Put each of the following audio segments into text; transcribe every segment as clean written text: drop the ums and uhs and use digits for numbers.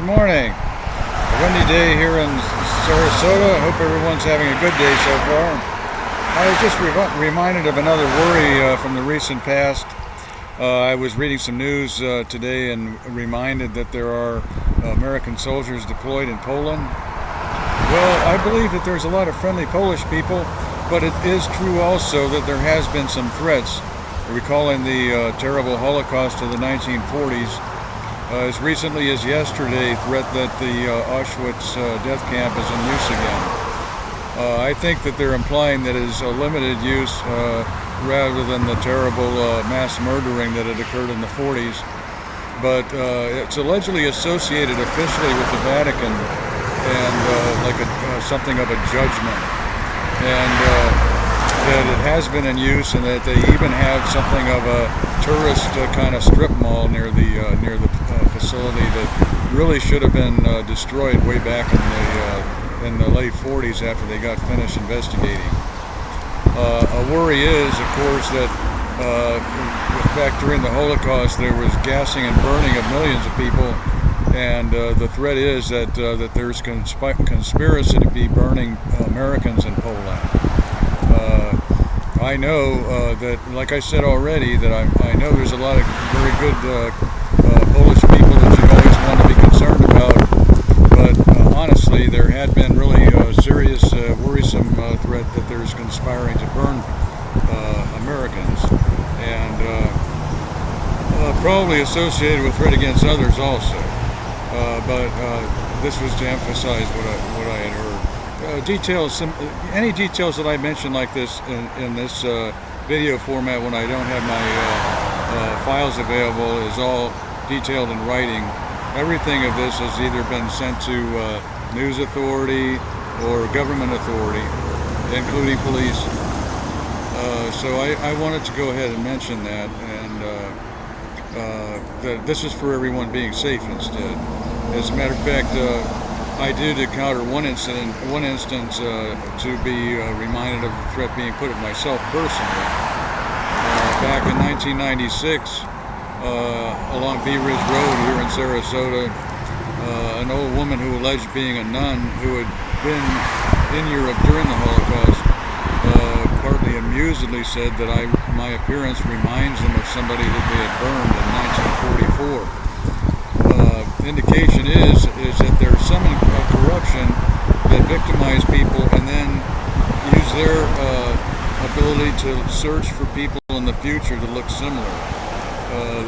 morning. A windy day here in Sarasota. I hope everyone's having a good day so far. I was just reminded of another worry from the recent past. I was reading some news today and reminded that there are American soldiers deployed in Poland. Well, I believe that there's a lot of friendly Polish people, but it is true also that there has been some threats. Recalling the terrible Holocaust of the 1940s, as recently as yesterday, threat that the Auschwitz death camp is in use again. I think that they're implying that it is a limited use rather than the terrible mass murdering that had occurred in the 40s. But it's allegedly associated officially with the Vatican and like something of a judgment. And that it has been in use, and that they even have something of a tourist kind of strip mall near the facility that really should have been destroyed way back in the late 40s after they got finished investigating. A worry is, of course, that back during the Holocaust there was gassing and burning of millions of people, and the threat is that there's conspiracy to be burning Americans in Poland. I know that, like I said already, that I know there's a lot of very good Polish people that you always want to be concerned about, but honestly, there had been really serious, worrisome threat that there's conspiring to burn Americans, and probably associated with threat against others also. But this was to emphasize what I had heard. Any details that I mention like this in this video format when I don't have my files available is all detailed in writing. Everything of this has either been sent to news authority or government authority, including police. So I wanted to go ahead and mention that, and that this is for everyone being safe instead. As a matter of fact, I did encounter one instance to be reminded of the threat being put at myself personally. Back in 1996, along Bee Ridge Road here in Sarasota, an old woman who alleged being a nun who had been in Europe during the Holocaust partly amusedly said that my appearance reminds them of somebody that they had burned in 1944. Indication is that there's some corruption that victimize people and then use their ability to search for people in the future to look similar.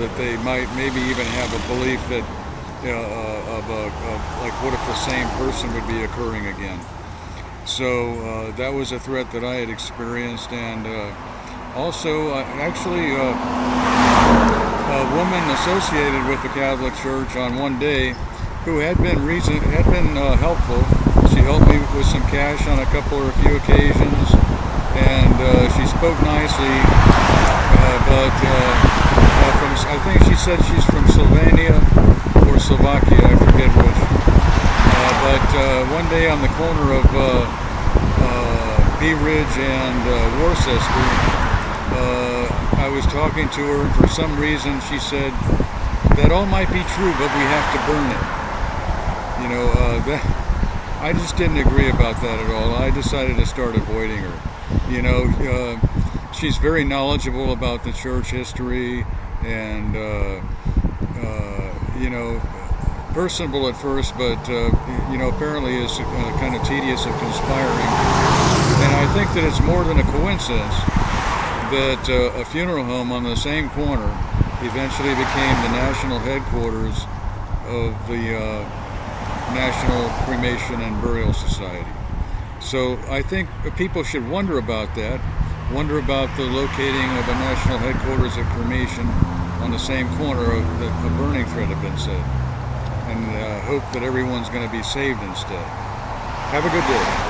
That they might maybe even have a belief that like what if the same person would be occurring again. So that was a threat that I had experienced, and also actually a woman associated with the Catholic Church on one day who had been helpful. She helped me with some cash on a couple or a few occasions, and she spoke nicely, but I think she said she's from Slovenia or Slovakia, I forget which. But one day on the corner of Bee Ridge and Worcester, I was talking to her, and for some reason she said that all might be true, but we have to burn it. You know, I just didn't agree about that at all. I decided to start avoiding her. You know, she's very knowledgeable about the church history, and you know, personable at first, but you know, apparently is kind of tedious and conspiring. And I think that it's more than a coincidence that a funeral home on the same corner eventually became the national headquarters of the National Cremation and Burial Society. So I think people should wonder about that, wonder about the locating of a national headquarters of cremation on the same corner of a burning threat had been said, and hope that everyone's going to be saved instead. Have a good day.